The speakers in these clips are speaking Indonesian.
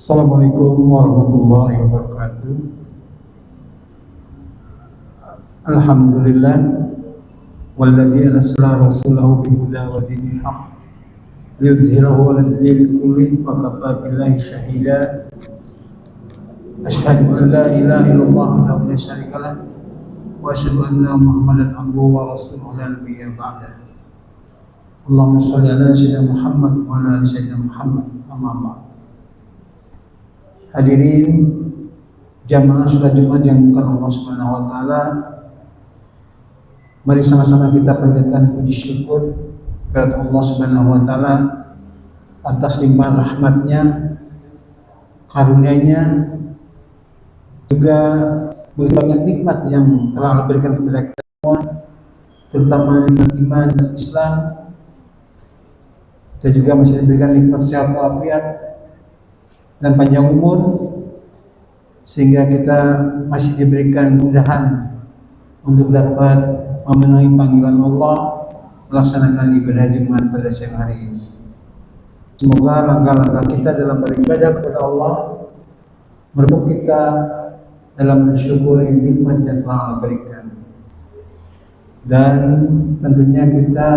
Assalamualaikum warahmatullahi wabarakatuh. Alhamdulillah walladzi arsala rasulahu bil huda wa dinil haqq liyuzhirahu 'alad dini kullih wa kafa billahi shahida. Asyhadu an la ilaha illallah wahdahu la syarika lah wa asyhadu anna Muhammadan abduhu wa rasuluhu la nabiyya ba'dah. Allahumma shalli ala sayyidina Muhammad wa ala ali sayyidina Muhammad. Amma ba'd. Hadirin jamaah salat Jumat yang dimuliakan Allah Subhanahu wa taala, mari sama-sama kita panjatkan puji syukur kepada Allah Subhanahu wa taala atas limpahan rahmatnya, karunia-Nya, juga banyak nikmat yang telah Allah berikan kepada kita semua, terutama nikmat iman dan Islam. Kita juga masih diberikan nikmat sehat walafiat dan panjang umur, sehingga kita masih diberikan kemudahan untuk dapat memenuhi panggilan Allah, melaksanakan ibadah Jumat pada siang hari ini. Semoga langkah-langkah kita dalam beribadah kepada Allah merebut kita dalam mensyukuri nikmat yang telah Allah berikan, dan tentunya kita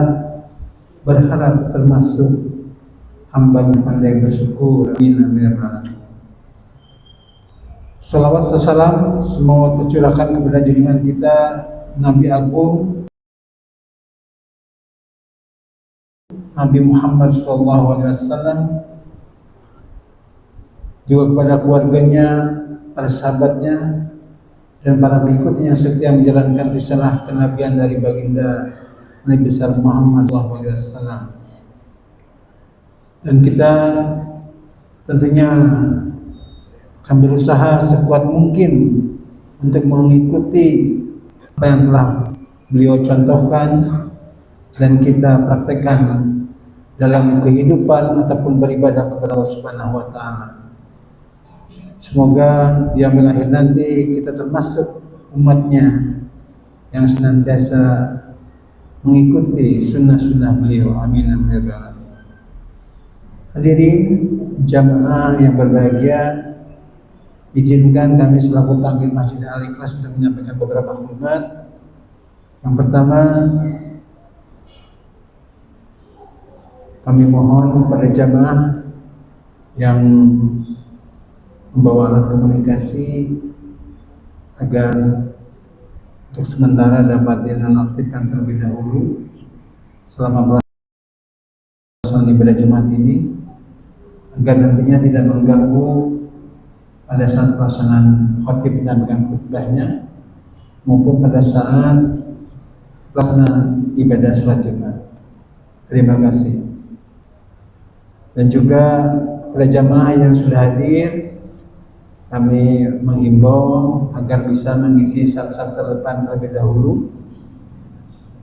berharap termasuk hamba-Nya pandai bersyukur. Amin amin ya rabbal alamin. Salawat salam semoga tercurahkan kepada junjungan kita Nabi Agung Nabi Muhammad SAW, juga kepada keluarganya, para sahabatnya, dan para pengikutnya yang setia menjalankan risalah kenabian dari baginda Nabi besar Muhammad SAW. Dan kita tentunya akan berusaha sekuat mungkin untuk mengikuti apa yang telah beliau contohkan dan kita praktekkan dalam kehidupan ataupun beribadah kepada Allah Subhanahu wa taala. Semoga di yaumil akhir nanti kita termasuk umatnya yang senantiasa mengikuti sunnah-sunnah beliau. Amin amin ya rabbal alamin. Hadirin jamaah yang berbahagia, izinkan kami selaku takmir Masjid Al-Ikhlas untuk menyampaikan beberapa kalimat. Yang pertama, kami mohon kepada jamaah yang membawa alat komunikasi agar untuk sementara dapat dinonaktifkan terlebih dahulu selama pelaksanaan ibadah Jumat ini, agar nantinya tidak mengganggu pada saat pelaksanaan khotib menyampaikan khutbahnya maupun pada saat pelaksanaan ibadah sholat Jumat. Terima kasih. Dan juga kepada jamaah yang sudah hadir, kami menghimbau agar bisa mengisi saf-saf terdepan terlebih dahulu,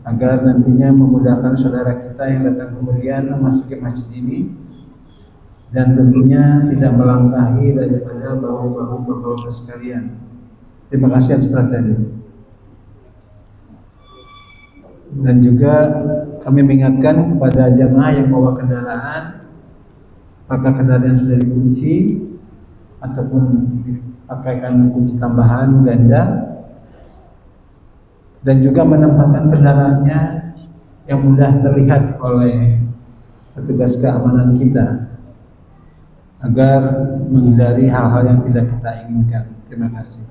agar nantinya memudahkan saudara kita yang datang kemudian memasuki masjid ini, dan tentunya tidak melangkahi daripada bahu-bahu bapak-bapak sekalian. Terima kasih atas perhatiannya. Dan juga kami mengingatkan kepada jamaah yang membawa kendaraan, apakah kendaraan sudah dikunci ataupun dipakaikan kunci tambahan ganda, dan juga menempatkan kendaraannya yang mudah terlihat oleh petugas keamanan kita, agar menghindari hal-hal yang tidak kita inginkan. Terima kasih.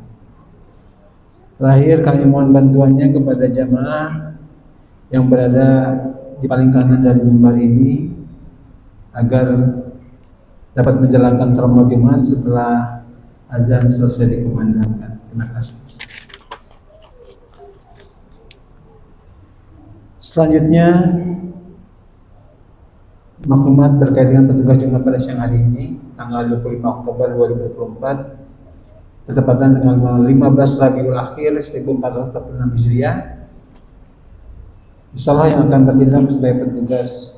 Terakhir, kami mohon bantuannya kepada jamaah yang berada di paling kanan dari mimbar ini, agar dapat menjalankan trauma Jumat setelah azan selesai dikumandangkan. Terima kasih. Selanjutnya, maklumat terkait dengan petugas Jumat pada siang hari ini, tanggal 25 Oktober 2024, bertepatan dengan 15 Rabiul Akhir 1446 Hijriah. Insyaallah yang akan bertindak sebagai petugas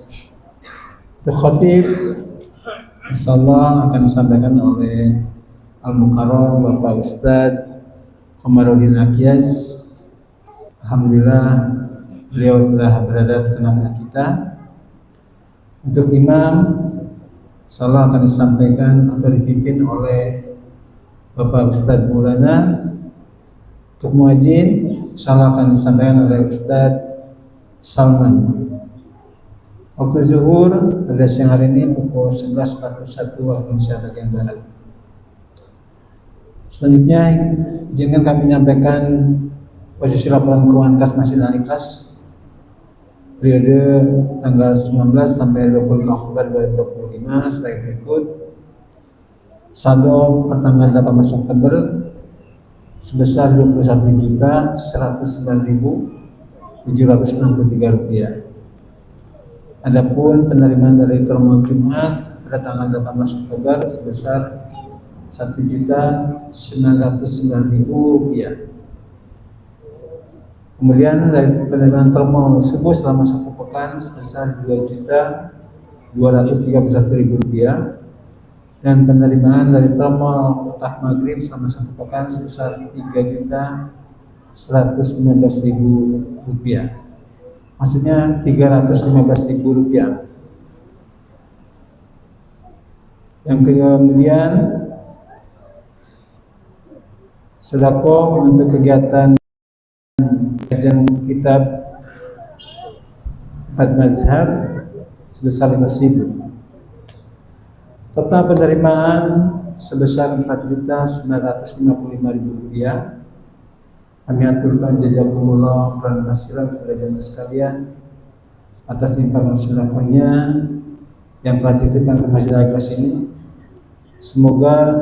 untuk khotib, insyaallah akan disampaikan oleh Al-Mukarram Bapak Ustadz Komarudin Akyas. Alhamdulillah beliau telah berada di tengah-tengah kita. Untuk imam Insyaallah akan disampaikan atau dipimpin oleh Bapak Ustadz Maulana. Untuk muadzin insyaallah akan disampaikan oleh Ustadz Salman. Waktu zuhur pada siang hari ini pukul 11.41 waktu Indonesia bagian barat. Selanjutnya izinkan kami menyampaikan posisi laporan keuangan kas Masjid Al-Ikhlas periode tanggal 19 sampai 25 Oktober 2025 sebagai berikut. Saldo per tanggal 18 Oktober sebesar Rp29.709.763. Adapun penerimaan dari terminal Jumat pada tanggal 18 Oktober sebesar Rp1.909.000. Kemudian dari penerimaan terminal subuh selama 1 pekan sebesar Rp2.231.000 dan penerimaan dari terminal kotak maghrib selama 1 pekan sebesar Rp3.119.000. Maksudnya Rp315.000. Yang kemudian sedekah untuk kegiatan kajian kitab 4 mazhab sebesar Rp5.000. Total penerimaan sebesar Rp4.955.000. Kami aturkan jazakumullah khairan katsiran kepada jemaah sekalian atas infak dan sedekahnya yang telah dititipkan ke Masjid Al-Ikhlas ini. Semoga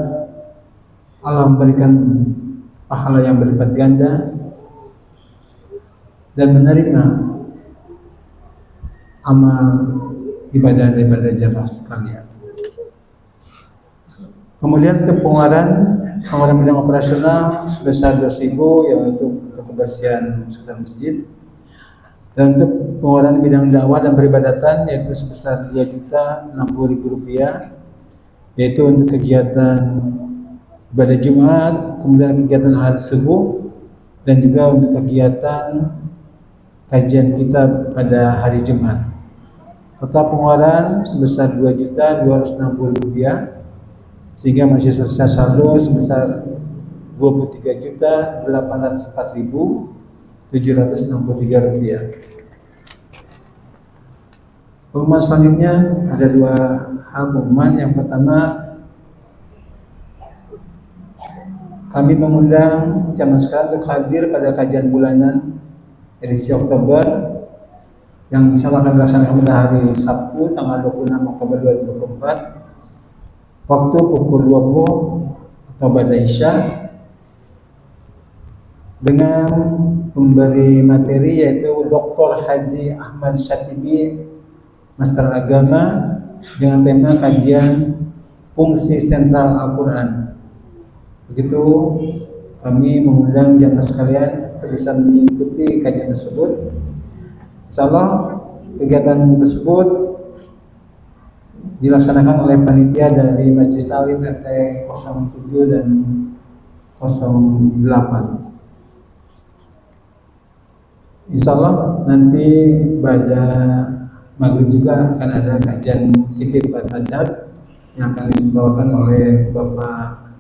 Allah memberikan pahala yang berlipat ganda dan menerima amal ibadah daripada jemaah sekalian. Kemudian untuk pengeluaran bidang operasional sebesar Rp2.000 yang untuk kebersihan sekitar masjid, dan untuk pengeluaran bidang dakwah dan peribadatan yaitu sebesar Rp2.060.000 yaitu untuk kegiatan ibadah Jumat, kemudian kegiatan ahad subuh, dan juga untuk kegiatan kajian kitab pada hari Jumat. Total pengeluaran sebesar Rp2.260.000 sehingga masih tersisa saldo sebesar Rp23.804.763. Pengumuman selanjutnya ada 2 hal pengumuman. Yang pertama, kami mengundang jamaah sekalian untuk hadir pada kajian bulanan edisi Oktober yang insyaallah akan dilaksanakan pada hari Sabtu tanggal 26 Oktober 2024 waktu pukul 20 atau ba'da Isya, dengan pemberi materi yaitu Dr. Haji Ahmad Syatibi, Master Agama, dengan tema kajian fungsi sentral Al-Quran. Begitu kami mengundang jamaah sekalian untuk bisa mengikuti kajian tersebut. Insyaallah kegiatan tersebut dilaksanakan oleh panitia dari Majelis Ta'lim RT 07 dan 08. Insyaallah nanti pada maghrib juga akan ada kajian kitab 4 mazhab yang akan dibawakan oleh Bapak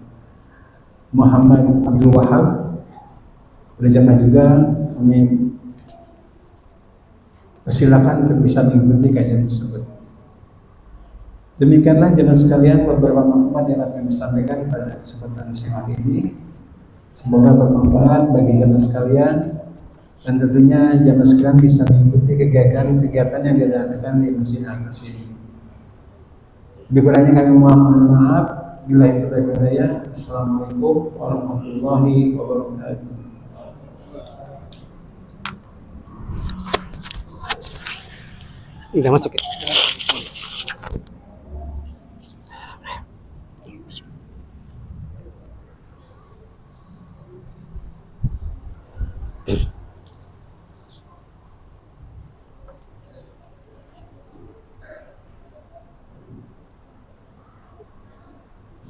Muhammad Abdul Wahab. Berjamaah juga kami persilakan untuk bisa mengikuti kajian tersebut. Demikianlah jemaah sekalian beberapa maklumat yang akan disampaikan pada kesempatan siang hari ini. Semoga bermanfaat bagi jemaah sekalian dan tentunya jemaah sekalian bisa mengikuti kegiatan yang diadakan di Masjid Al-Ikhlas ini. Lebih kurangnya kami mohon maaf. Billahi taufiq wal hidayah. Assalamualaikum warahmatullahi wabarakatuh. Udah masuk ya?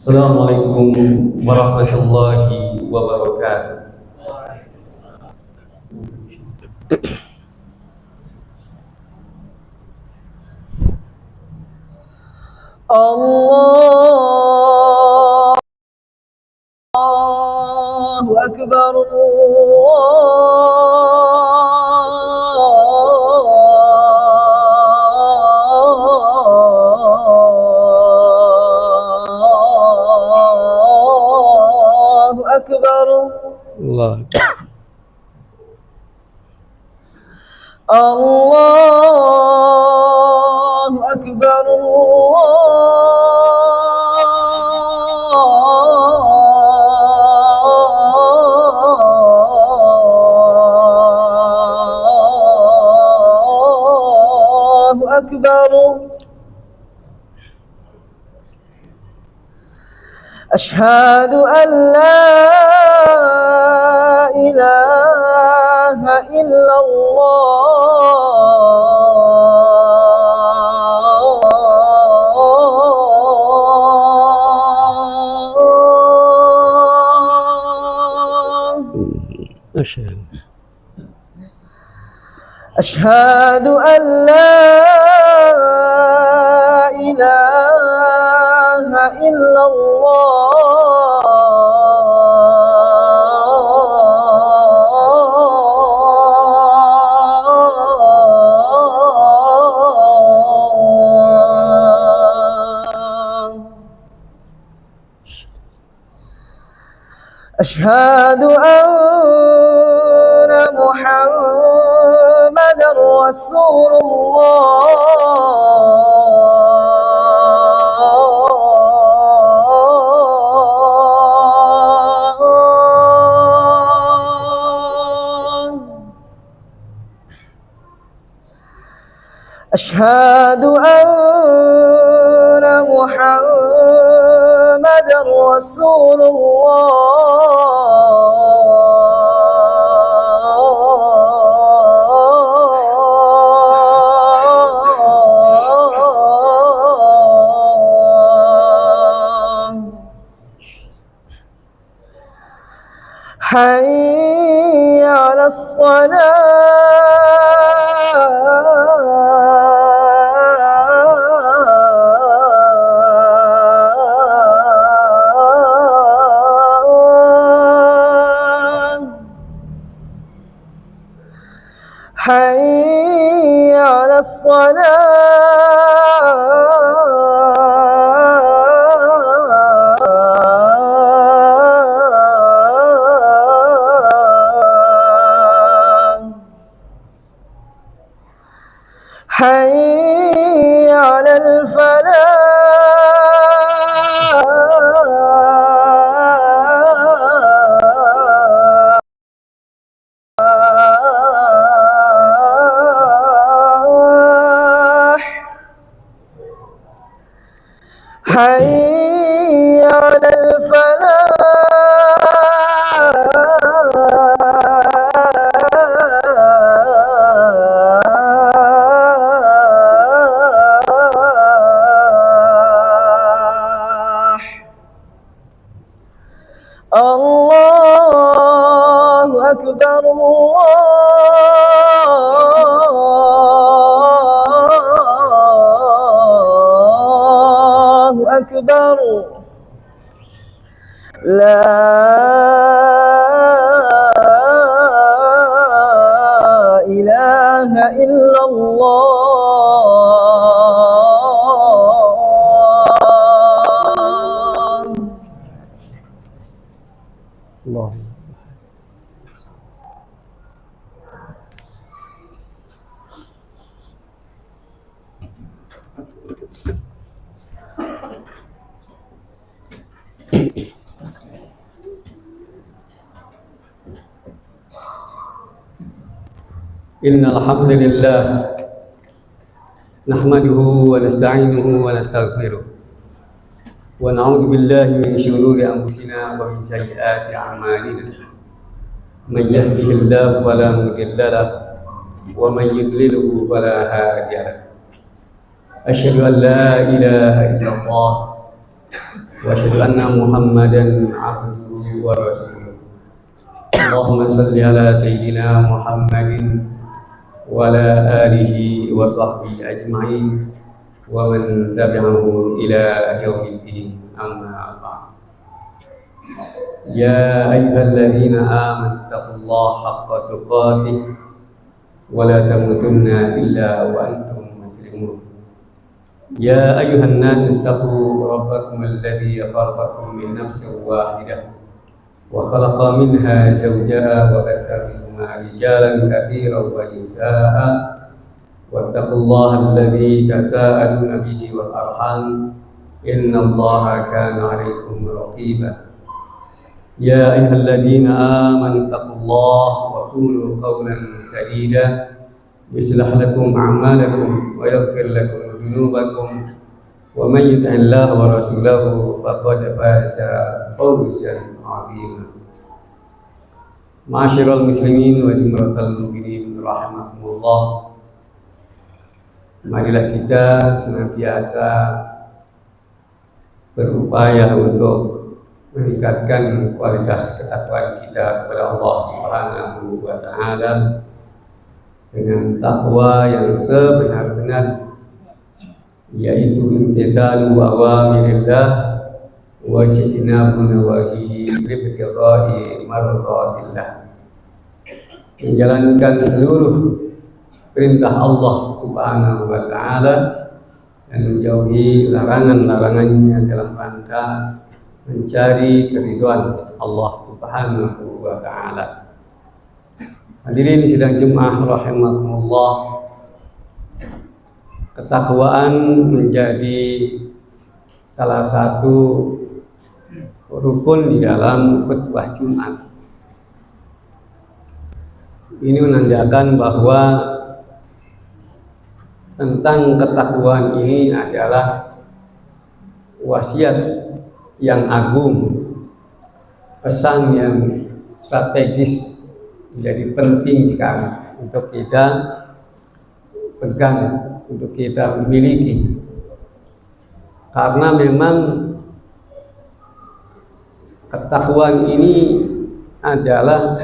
Assalamualaikum warahmatullahi wabarakatuh. الله أكبر الله أكبر الله الله أكبر الله أكبر أشهد أن لا إله إلا الله أشهد أن لا إله إلا الله أشهد أن محمدا رسول الله أشهد أن محمدا رسول الله حي على الصلاة حي على الصلاة حي على الفلاح حي على الفلاح الله أكبر الله أكبر لا إله إلا الله الله إن الحمد لله نحمده ونستعينه ونستغفره ونعوذ بالله من شرور أنفسنا ومن سيئات أعمالنا من يهده الله فلا مضل له ومن يضلله فلا هادي له أشهد أن لا إله إلا الله وأشهد أن محمدا عبده ورسوله اللهم صل على سيدنا محمد وعلى آله وصحبه أجمعين ومن تبعه إلى يوم الدين. أما بعد. يا أيها الذين آمنوا اتقوا الله حق تقاته ولا تموتن إلا وأنتم مسلمون. يا أيها الناس اتقوا ربكم الذي خلقكم من نفس واحدة وخلق منها زوجها وبث منهما رجالا كثيرا ونساء واتقوا الله الذي تساءلون به والأرحام إن الله كان عليكم رقيبا. يا أيها الذين آمنوا اتقوا الله وقولوا قولا سديدا يصلح لكم أعمالكم ويغفر لكم ذنوبكم ومن يطع الله ورسوله فقد فاز فوزا عظيما. Ma'asyiral muslimin wa jumratal mu'minin rahimakumullah. Marilah kita senantiasa berupaya untuk meningkatkan kualitas ketakwaan kita kepada Allah Subhanahu wa taala dengan takwa yang sebenar-benar, yaitu imtithalu awamirillah wa ijtinabu nawahihi libtigha'i mardatillah, menjalankan seluruh perintah Allah Subhanahu wa taala dan menjauhi larangan-larangannya dalam rangka mencari keridhaan Allah Subhanahu wa taala. Hadirin sidang Jumat rahimakumullah, ketakwaan menjadi salah satu rukun di dalam khutbah Jumat. Ini menandakan bahwa tentang ketakwaan ini adalah wasiat yang agung, pesan yang strategis, menjadi penting sekali untuk kita pegang, untuk kita miliki, karena memang ketakwaan ini adalah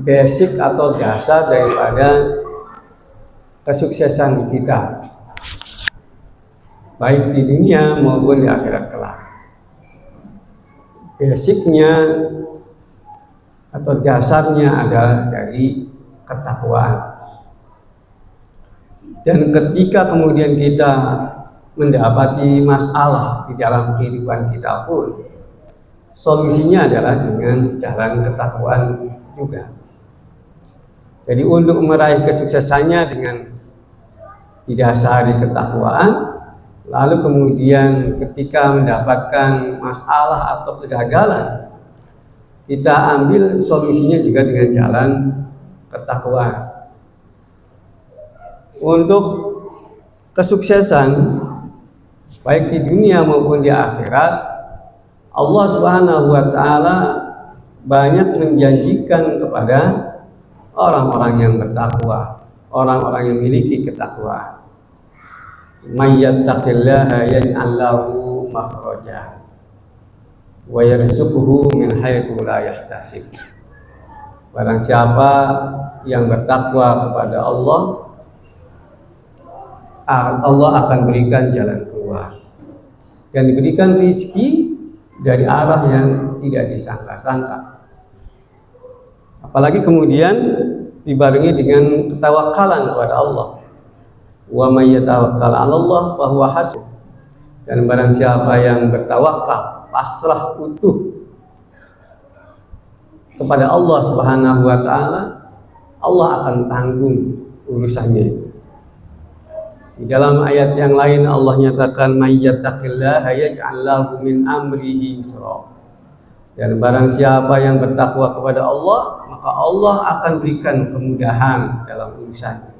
basic atau dasar daripada kesuksesan kita, baik di dunia maupun di akhirat kelak. Basicnya atau dasarnya adalah dari ketakwaan. Dan ketika kemudian kita mendapati masalah di dalam kehidupan kita pun, solusinya adalah dengan jalan ketakwaan juga. Jadi untuk meraih kesuksesannya dengan didasari ketakwaan, lalu kemudian ketika mendapatkan masalah atau kegagalan, kita ambil solusinya juga dengan jalan ketakwaan. Untuk kesuksesan baik di dunia maupun di akhirat, Allah Subhanahu wa taala banyak menjanjikan kepada orang-orang yang bertakwa, orang-orang yang memiliki ketakwaan. May yattaqillaha yaj'al lahu makhraja wa yarzuqhu min haitsu la yahtasib. Barang siapa yang bertakwa kepada Allah, Allah akan berikan jalan keluar dan diberikan rezeki dari arah yang tidak disangka-sangka. Apalagi kemudian dibarengi dengan ketawakalan kepada Allah. Wa may yatawakkal 'ala Allah fa huwa hasbuh. Dan barang siapa yang bertawakal, pasrah utuh kepada Allah Subhanahu wa taala, Allah akan tanggung urusannya. Di dalam ayat yang lain Allah nyatakan may yattaqillaha yaj'al lahu min amrihi yusra. Dan barang siapa yang bertakwa kepada Allah, maka Allah akan berikan kemudahan dalam urusannya.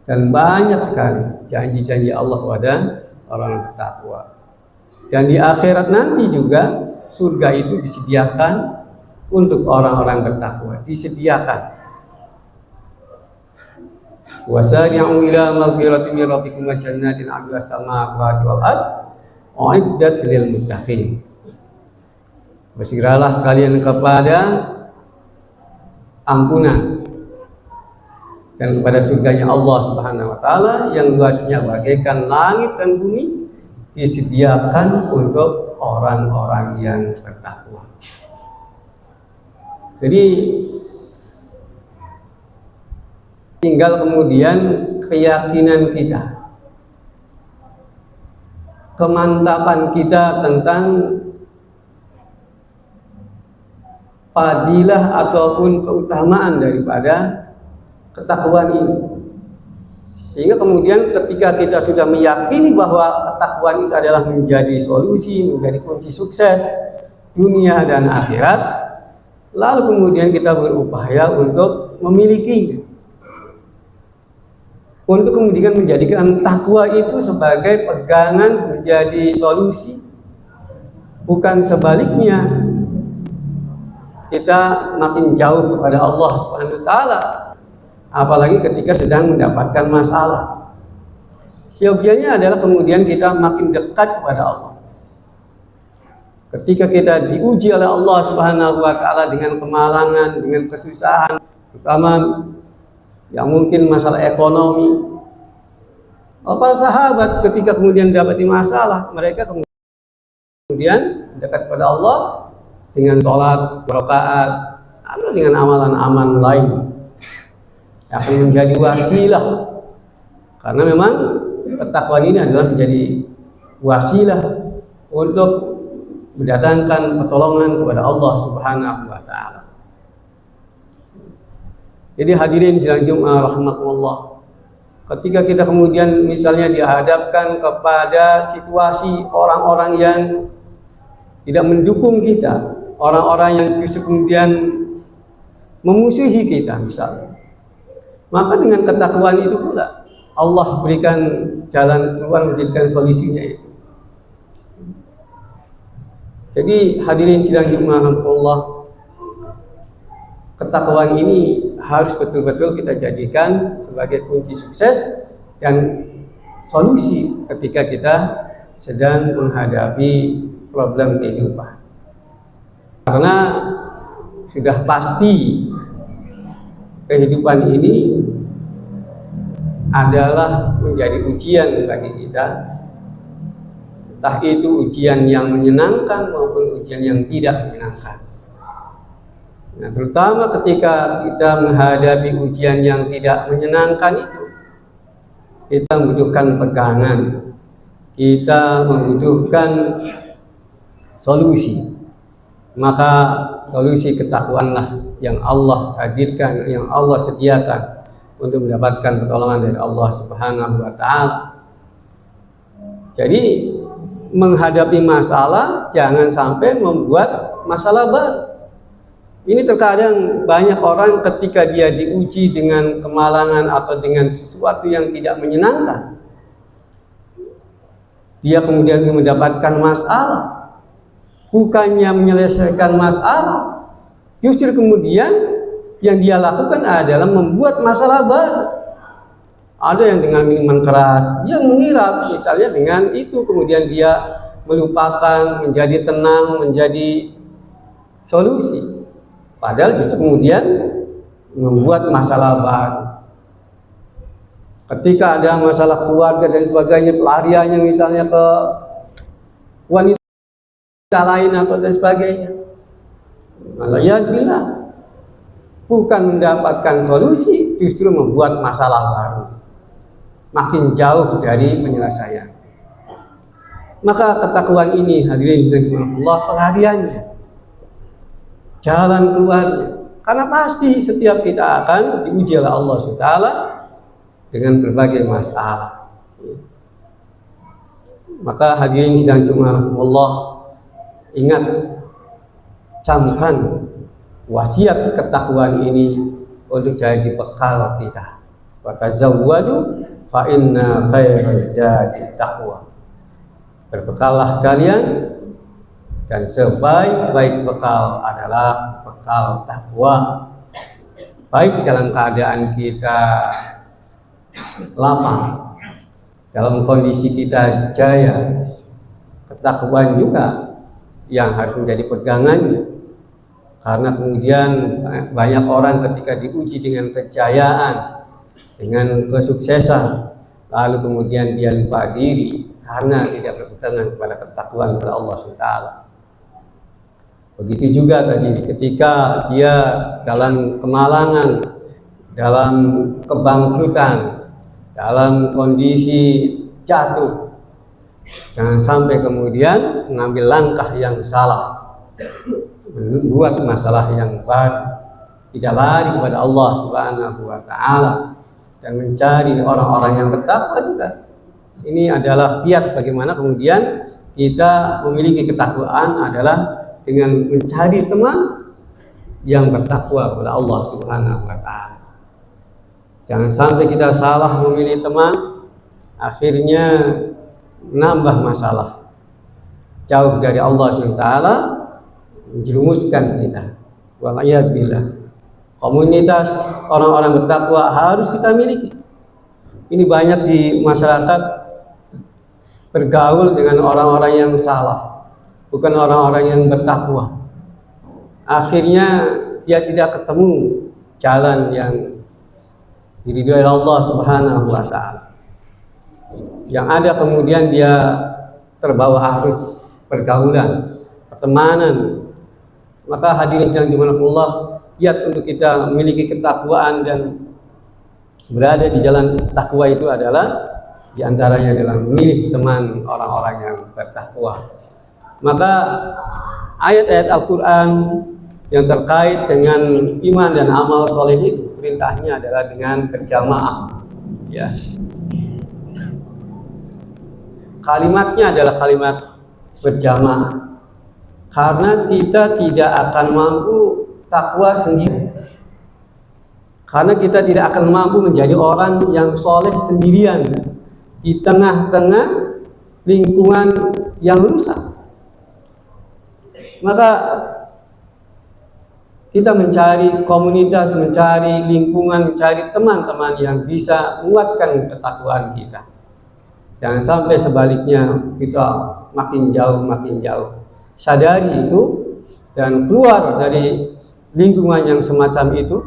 Dan banyak sekali janji-janji Allah kepada orang bertakwa. Dan di akhirat nanti juga surga itu disediakan untuk orang-orang bertakwa, disediakan. Wasari'u ila maghfiratin min rabbikum wa jannatin 'arduha as-samawati wal ardh u'iddat lil muttaqin. Bersegeralah kalian kepada ampunan dan kepada surganya Allah Subhanahu wa taala yang luasnya bagaikan langit dan bumi, disediakan untuk orang-orang yang bertakwa. Jadi tinggal kemudian keyakinan kita, kemantapan kita tentang fadilah ataupun keutamaan daripada ketakwaan ini. Sehingga kemudian ketika kita sudah meyakini bahwa ketakwaan itu adalah menjadi solusi, menjadi kunci sukses dunia dan akhirat, lalu kemudian kita berupaya untuk memilikinya, untuk kemudian menjadikan takwa itu sebagai pegangan, menjadi solusi, bukan sebaliknya kita makin jauh kepada Allah Subhanahu wa taala, apalagi ketika sedang mendapatkan masalah. Siogianya adalah kemudian kita makin dekat kepada Allah. Ketika kita diuji oleh Allah Subhanahu wa taala dengan kemalangan, dengan kesusahan, terutama yang mungkin masalah ekonomi. Para sahabat ketika kemudian dapat masalah, mereka kemudian dekat kepada Allah dengan sholat, rakaat, atau dengan amalan-amalan lain yang akan menjadi wasilah. Karena memang ketakwaan ini adalah menjadi wasilah untuk mendatangkan pertolongan kepada Allah Subhanahu wa taala. Jadi hadirin sidang Jumat rahmatullah, ketika kita kemudian misalnya dihadapkan kepada situasi orang-orang yang tidak mendukung kita, orang-orang yang justru kemudian memusuhi kita misalnya, maka dengan ketakwaan itu pula Allah berikan jalan keluar, menjadikan solusinya itu. Jadi hadirin sidang Jumat rahmatullah, ketakwaan ini harus betul-betul kita jadikan sebagai kunci sukses dan solusi ketika kita sedang menghadapi problem kehidupan. Karena sudah pasti kehidupan ini adalah menjadi ujian bagi kita, entah itu ujian yang menyenangkan maupun ujian yang tidak menyenangkan. Nah, terutama ketika kita menghadapi ujian yang tidak menyenangkan itu, kita membutuhkan pegangan, kita membutuhkan solusi. Maka solusi ketakwaanlah yang Allah hadirkan, yang Allah sediakan untuk mendapatkan pertolongan dari Allah Subhanahu wa taala. Jadi menghadapi masalah jangan sampai membuat masalah baru. Ini terkadang banyak orang ketika dia diuji dengan kemalangan atau dengan sesuatu yang tidak menyenangkan, dia kemudian mendapatkan masalah, bukannya menyelesaikan masalah, justru kemudian yang dia lakukan adalah membuat masalah baru. Ada yang dengan minuman keras, dia mengira misalnya dengan itu kemudian dia melupakan, menjadi tenang, menjadi solusi. Padahal justru kemudian membuat masalah baru. Ketika ada masalah keluarga dan sebagainya, pelariannya misalnya ke wanita lain atau dan sebagainya, malah ya bilang bukan mendapatkan solusi, justru membuat masalah baru, makin jauh dari penyelesaian. Maka ketakwaan ini hadirin Allah pelariannya, jalan keluarnya, karena pasti setiap kita akan diuji oleh Allah SWT dengan berbagai masalah. Maka hadirin sidang Jumat Allah, ingat, camkan wasiat ketakwaan ini untuk jadi bekal kita. Wa tazawwadu fa inna khairaz zadi taqwa. Berbekallah kalian, dan sebaik-baik bekal adalah bekal takwa. Baik dalam keadaan kita lapang, dalam kondisi kita jaya, ketakwaan juga yang harus menjadi pegangannya. Karena kemudian banyak orang ketika diuji dengan kejayaan, dengan kesuksesan, lalu kemudian dia lupa diri karena tidak berpegangan kepada ketakwaan kepada Allah SWT. Begitu juga tadi ketika dia dalam kemalangan, dalam kebangkrutan, dalam kondisi jatuh, jangan sampai kemudian mengambil langkah yang salah, membuat masalah yang baru, tidak lari kepada Allah Subhanahu wa Ta'ala dan mencari orang-orang yang bertakwa juga. Ini adalah kiat bagaimana kemudian kita memiliki ketakwaan adalah dengan mencari teman yang bertakwa kepada Allah Subhanahu wa Ta'ala. Jangan sampai kita salah memilih teman, akhirnya menambah masalah, jauh dari Allah SWT, menjerumuskan kita. Waliyadzubillah. Komunitas orang-orang bertakwa harus kita miliki. Ini banyak di masyarakat bergaul dengan orang-orang yang salah, bukan orang-orang yang bertakwa. Akhirnya dia tidak ketemu jalan yang diridhoi Allah Subhanahu wa Ta'ala. Yang ada kemudian dia terbawa arus pergaulan, pertemanan. Maka hadirin yang dimuliakan Allah, kiat untuk kita memiliki ketakwaan dan berada di jalan takwa itu adalah diantaranya adalah memilih teman orang-orang yang bertakwa. Maka ayat-ayat Al-Quran yang terkait dengan iman dan amal soleh itu perintahnya adalah dengan berjamaah, ya. Kalimatnya adalah kalimat berjamaah karena kita tidak akan mampu takwa sendiri, karena kita tidak akan mampu menjadi orang yang soleh sendirian di tengah-tengah lingkungan yang rusak. Maka kita mencari komunitas, mencari lingkungan, mencari teman-teman yang bisa menguatkan ketakwaan kita. Jangan sampai sebaliknya kita makin jauh. Sadari itu dan keluar dari lingkungan yang semacam itu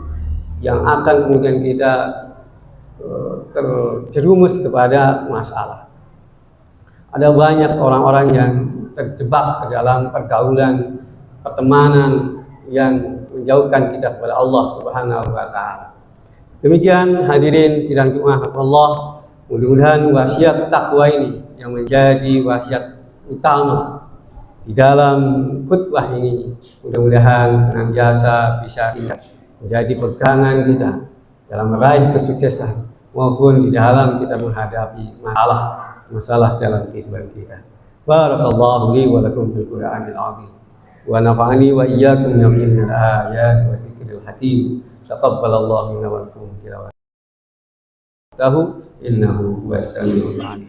yang akan kemudian kita terjerumus kepada masalah. Ada banyak orang-orang yang terjebak ke dalam pergaulan, pertemanan yang menjauhkan kita kepada Allah Subhanahu wa Ta'ala. Demikian hadirin sidang Jumat Allah, mudah-mudahan wasiat takwa ini yang menjadi wasiat utama di dalam khutbah ini mudah-mudahan senantiasa bisa menjadi pegangan kita dalam meraih kesuksesan maupun di dalam kita menghadapi masalah dalam kehidupan kita. Barakallahu li wa lakum fil Qur'anil azim wa nafa'ani wa iyyakum min al-ayati wa dzikril hakim. Taqabbalallahu minna wa minkum tilawatahu innahu huwas samiul alim.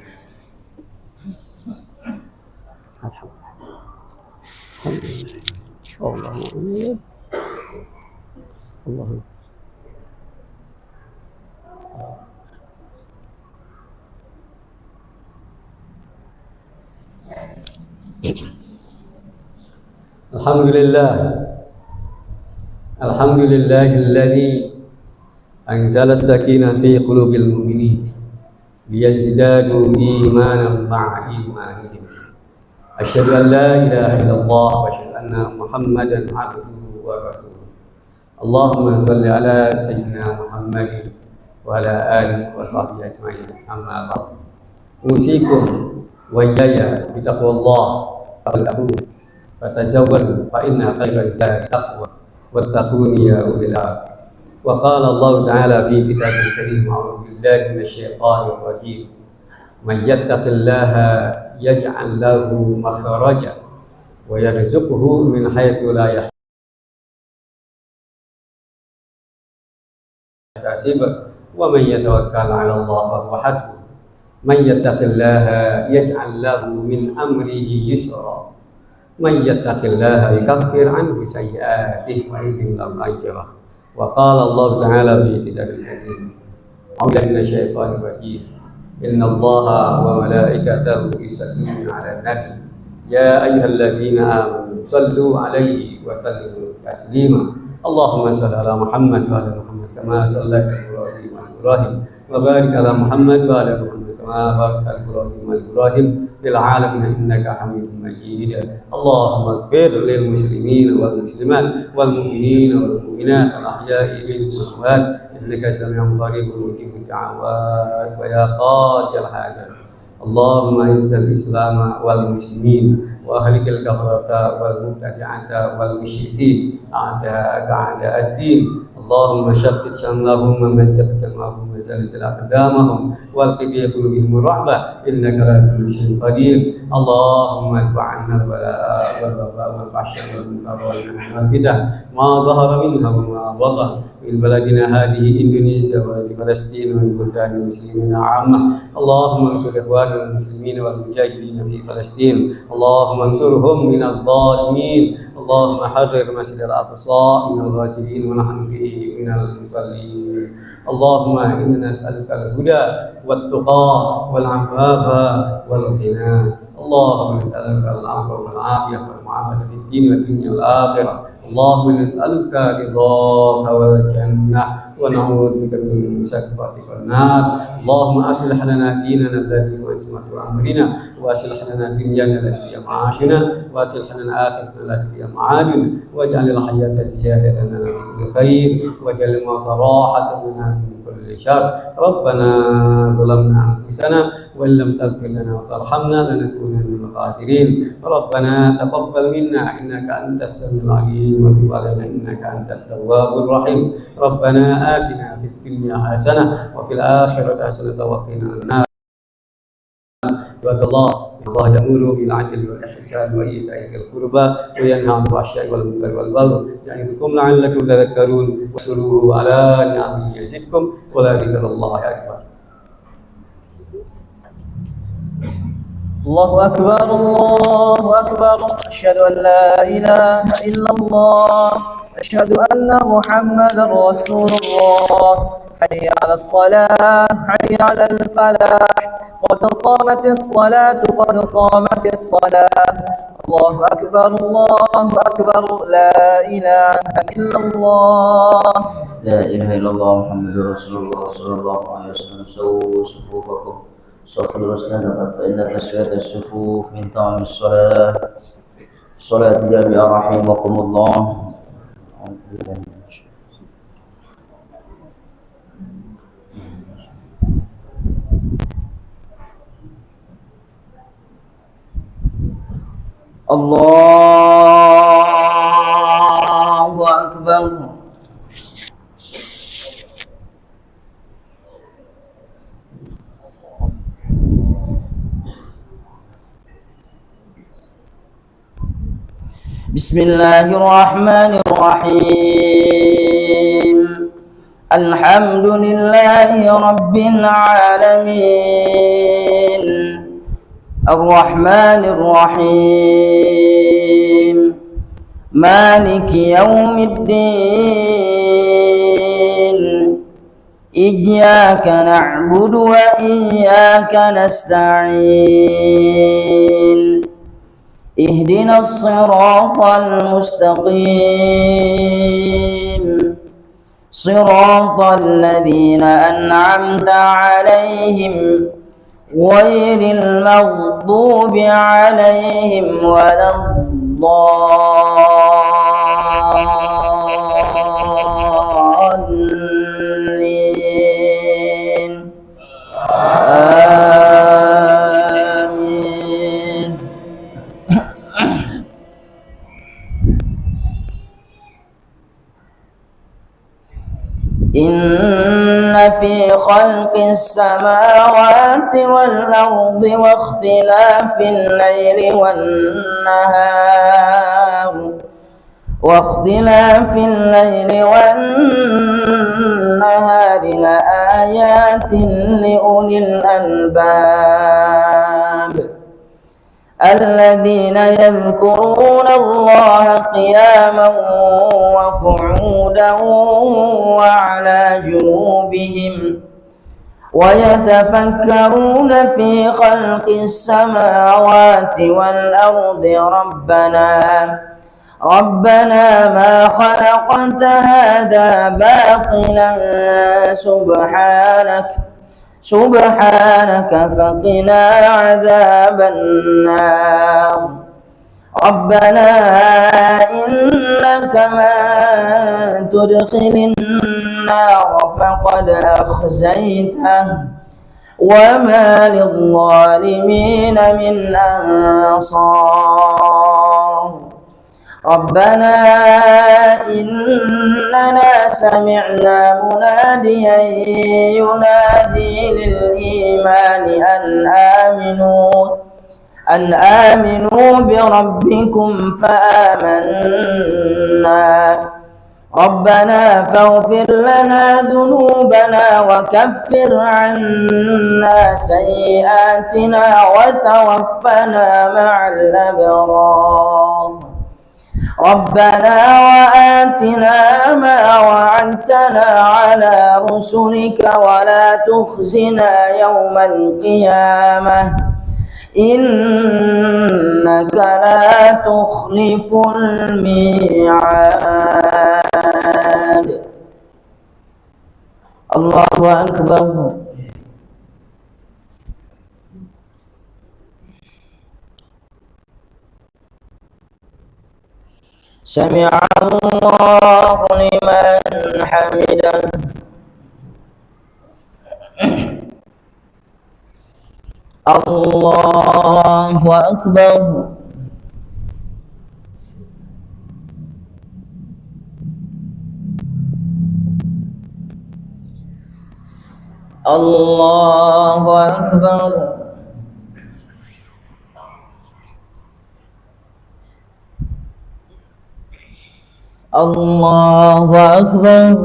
Allah. Alhamdulillahilladzi anzala as-sakinah fi qulubil mu'minin liyazdadu imanan ma'a imanihim. Asyhadu an la ilaha illallah wa asyhadu anna Muhammadan abduhu wa rasuluh. Allahumma shalli ala sayyidina Muhammadin wa ala alihi wa sahbihi ajma'in. Amma ba'd. Usikum wa iyaya bi taqwallah fatazawwadu fa inna khairaz zadi taqwa wattaquni ya ulil albab. Wa qala Allah ta'ala fi kitabil karim, a'udzu billahi minasy syaithanir rajim. Man yattaqillaha yaj'al lahu makhraja wa yarzuqhu min haitsu la yahtasib wa man yatawakkal 'ala Allah fa huwa hasbuh. Man yattaqillaha yaj'al lahu min amrihi yusra. Man yattaqillaha yukaffir 'anhu sayyi'atihi wa yu'tim lahu ajra. Wa qala Allah ta'ala fi kitabil karim, a'udzu minasy syaithanir rajim. Inna Allaha wa malaikatahu yusalluna 'alan nabi ya ayyuhalladzina amanu sallu 'alaihi wa sallimu taslima. Allahumma shalli ala Muhammad wa ala Muhammad kama shallaita ala Ibrahim wa ala إبراهيم وبارك على محمد وعلى محمد كما باركت على إبراهيم وعلى إبراهيم في العالمين إنك حميد مجيد. اللهم اغفر للمسلمين والمسلمات والمؤمنين والمؤمنات الأحياء منهم والأموات إنك سميع قريب مجيب الدعوات ويا قاضي الحاجات. اللهم أعز الإسلام والمسلمين وأهلك الكفرة والمبتدعة والمشركين أعداءك أعداء الدين. اللهم شتت شملهم ومزق جمعهم وزلزل أقدامهم والق في قلوبهم الرعبة إنك على كل شيء قدير. اللهم ادفع عنا البلاء والوباء والفحشاء والمنكر والمحن والفتن ما ظهر منها وما بطن من بلدنا هذه إندونيسيا وبلد فلسطين ومن بلدان المسلمين عامة. اللهم انصر إخواننا المسلمين والمجاهدين في فلسطين. اللهم انصرهم من الظالمين. اللهم حرر مسجد الأقصى من الغاسلين ونحن فيه من المصلين. اللهم إنا نسألك الهدى والتقى والعفاف والغنى. اللهم نسألك العفو والعافية والمعافاة في الدين والدنيا والآخرة. اللهم نسألك رضاك والجنة ونعوذ بك من سخطك والنار. اللهم أصلح لنا ديننا الذي هو عصمة أمرنا وأصلح لنا دنيانا التي هي معاشنا وأصلح لنا آخرتنا التي هي معادنا واجعل الحياة زيادة لنا من كل خير واجعل الموت راحة لنا من كل شر. ربنا ظلمنا أنفسنا وإن لم تغفر لنا وترحمنا لنكونن من الخاسرين. ربنا تقبل منا إنك أنت السميع العليم وتب علينا إنك أنت التواب الرحيم. ربنا آتنا في الدنيا حسنة وفي الآخرة حسنة وقنا النار. عباد الله الله يأمر بالعدل والإحسان وإيتاء ذي القربى وينهى عن الفحشاء والمنكر والبغي يعظكم لعلكم تذكرون واذكروه على نعمه يزدكم ولذكر الله أكبر. الله أكبر الله أكبر أشهد أن لا إله إلا الله أشهد أن محمدا رسول الله. حي على الصلاة حي على الفلاح قد قامت الصلاة قد قامت الصلاة. الله أكبر الله أكبر لا إله إلا الله لا إله إلا الله محمد رسول الله صلى الله عليه وسلم. سووا صفوفكم صف الرسول فإن تسوية الصفوف من تمام الصلاة. الصلاة جامعة رحمكم الله. الله أكبر. بسم الله الرحمن الرحيم. الحمد لله رب العالمين الرحمن الرحيم مالك يوم الدين. إياك نعبد وإياك نستعين. اهدنا الصراط المستقيم صراط الذين أنعمت عليهم غير المغضوب عليهم ولا الضالين. آمين. إن في خلق السماوات والأرض واختلاف الليل والنهار لآيات لأولي الألباب الذين يذكرون الله قياما وقعودا وعلى جنوبهم ويتفكرون في خلق السماوات والأرض ربنا ما خلقت هذا باطلا سبحانك فقنا عذاب النار ربنا إنك من تدخل النار فقد أخزيته وما للظالمين من أنصار ربنا إننا سمعنا مناديا ينادي للإيمان أن آمنوا بربكم فآمنا ربنا فاغفر لنا ذنوبنا وكفر عنا سيئاتنا وتوفنا مع الأبرار ربنا وآتنا ما وعدتنا على رسلك ولا تخزنا يوم القيامة إنك لا تخلف الميعاد الله أكبر سمع الله لمن حمده الله أكبر الله أكبر الله أكبر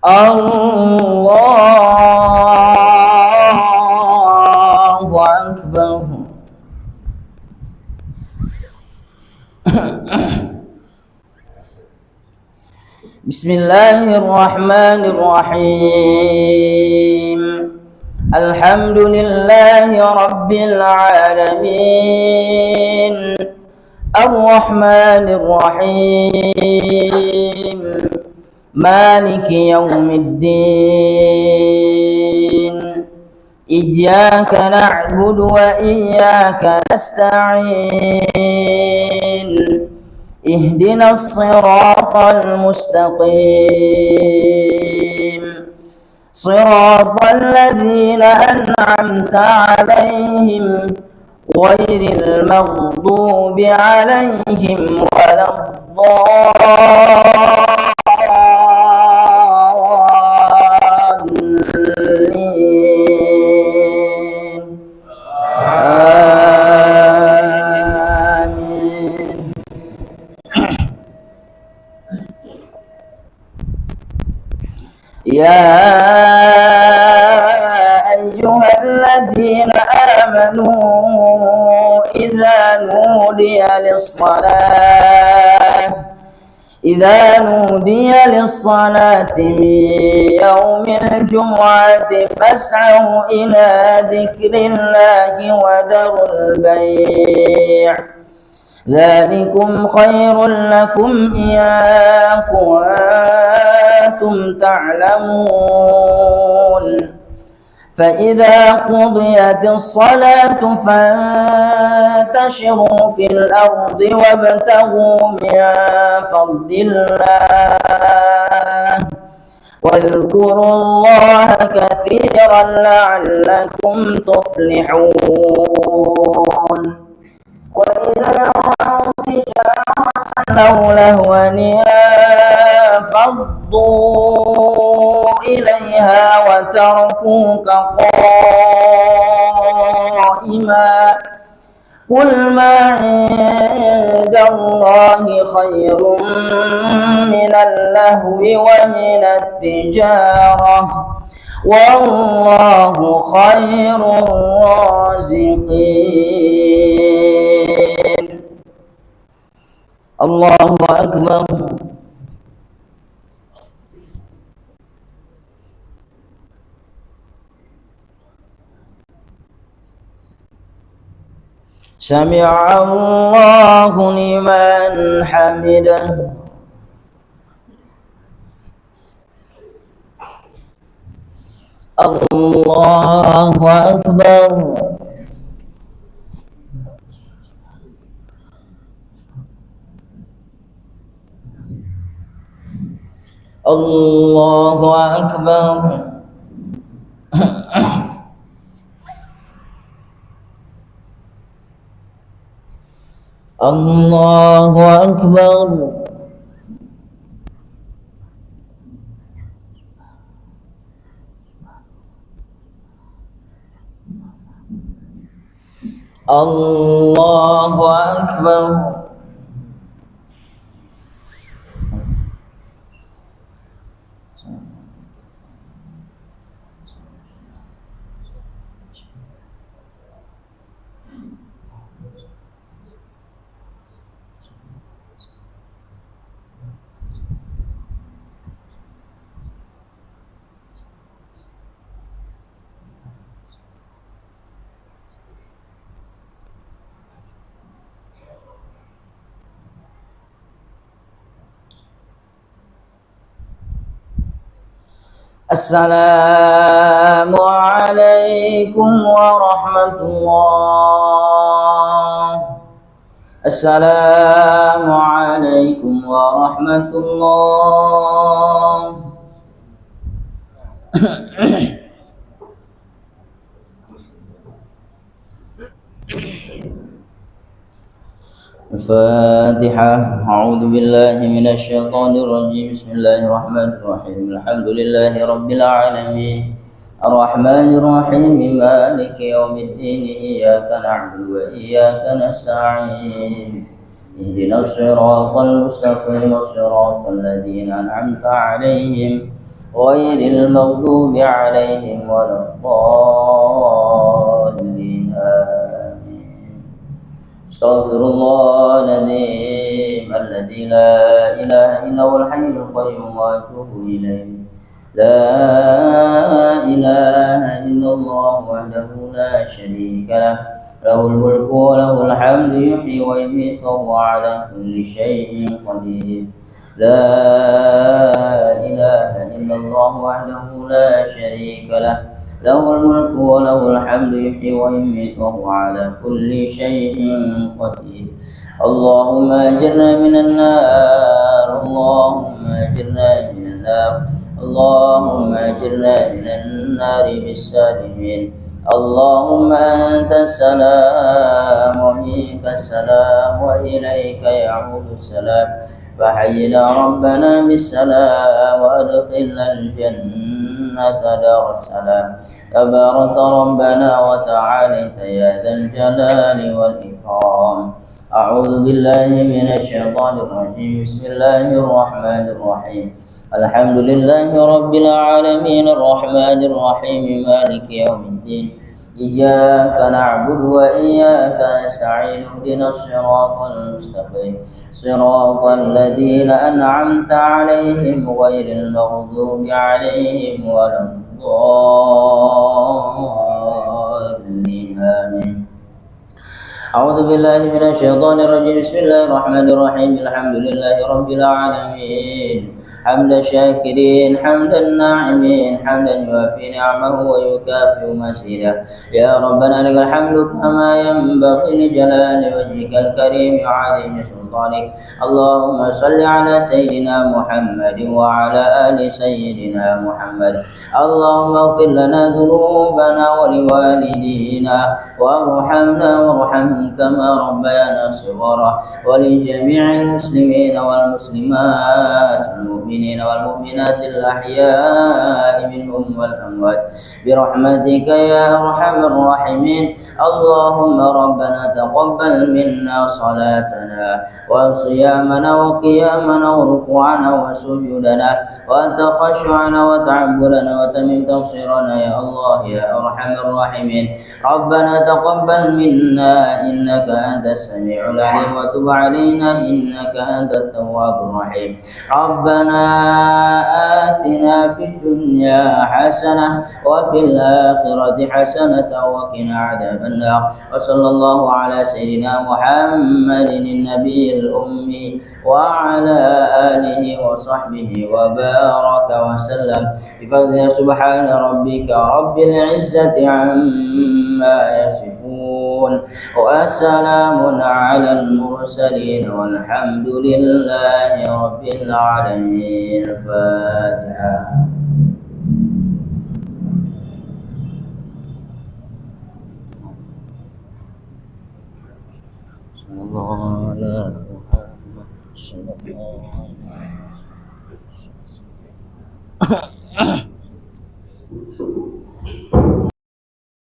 الله أكبر بسم الله الرحمن الرحيم الحمد لله رب العالمين الرحمن الرحيم مالك يوم الدين إياك نعبد وإياك نستعين اهدنا الصراط المستقيم صراط الذين أنعمت عليهم غير المغضوب عليهم ولا الضالين آمين يا أيها الذين آمنوا إذا نودي للصلاة من يوم الجمعة فاسعوا إلى ذكر الله وذروا البيع ذلكم خير لكم إن كنتم تعلمون فإذا قضيت الصلاة فانتشروا في الأرض وابتغوا من فضل الله واذكروا الله كثيرا لعلكم تفلحون وإذا رأوا تجارة أو لهوا انفضوا إليها وتركوك قائما قل ما عند الله خير من اللهو ومن التجارة والله خير الرازقين الله أكبر سمع الله لمن حمده الله أكبر الله أكبر الله أكبر الله أكبر السلام عليكم ورحمة الله السلام عليكم ورحمة الله الفاتحة. أعوذ بالله من الشيطان الرجيم. بسم الله الرحمن الرحيم. الحمد لله رب العالمين الرحمن الرحيم مالك يوم الدين إياك نعبد وإياك نستعين اهدنا الصراط المستقيم صراط الذين أنعمت عليهم غير المغضوب عليهم ولا الضالين. استغفر الله العظيم الذي لا إله إلا هو الحي القيوم وأتوب إليه. لا إله إلا الله وحده لا شريك له له الملك وله الحمد يحيي ويميت وهو على كل شيء قدير. لا إله إلا الله وحده لا شريك له له الملك وله الحمد يحيي ويميت وهو على كل شيء قدير. اللهم أجرنا من النار اللهم أجرنا من النار اللهم أجرنا من النار بالسالمين. اللهم أنت السلام ومنك السلام وإليك يعود السلام. فحينا ربنا بالسلام وأدخلنا الجنة دار السلام. تبارك ربنا وتعاليت يا ذا الجلال والإكرام. أعوذ بالله من الشيطان الرجيم. بسم الله الرحمن الرحيم. الحمد لله رب العالمين الرحمن الرحيم مالك يوم الدين إياك نعبد وإياك نستعين اهدنا الصراط المستقيم صراط الذين أنعمت عليهم غير المغضوب عليهم ولا الضالين. آمين. أعوذ بالله من الشيطان الرجيم. بسم الله الرحمن الرحيم. الحمد لله رب العالمين حمد الشاكرين حمد الناعمين حمدا يوافي نعمه ويكافئ مزيده. يا ربنا لك الحمد كما ينبغي لجلال وجهك الكريم وعظيم سلطانك. اللهم صل على سيدنا محمد وعلى آل سيدنا محمد. اللهم اغفر لنا ذنوبنا ولوالدينا وارحمنا وارحمهم كما ربيانا صغارا ولجميع المسلمين والمسلمات والمؤمنين والمؤمنات الأحياء منهم والأموات برحمتك يا أرحم الراحمين. اللهم ربنا تقبل منا صلاتنا وصيامنا وقيامنا وركوعنا وسجودنا وتخشعنا وتعبدنا وتمم تقصيرنا يا الله يا أرحم الراحمين. ربنا تقبل منا إنك أنت السميع العليم وتب علينا إنك أنت التواب الرحيم. ربنا آتنا في الدنيا حسنة وفي الآخرة حسنة وقنا عذاب النار. وصلى الله على سيدنا محمد النبي الأمي وعلى آله وصحبه وبارك وسلم بفضل سبحان ربك رب العزة عما يصفون وسلام على المرسلين والحمد لله رب العالمين. الفاتحة. صلى الله على محمد صلى الله عليه وسلم.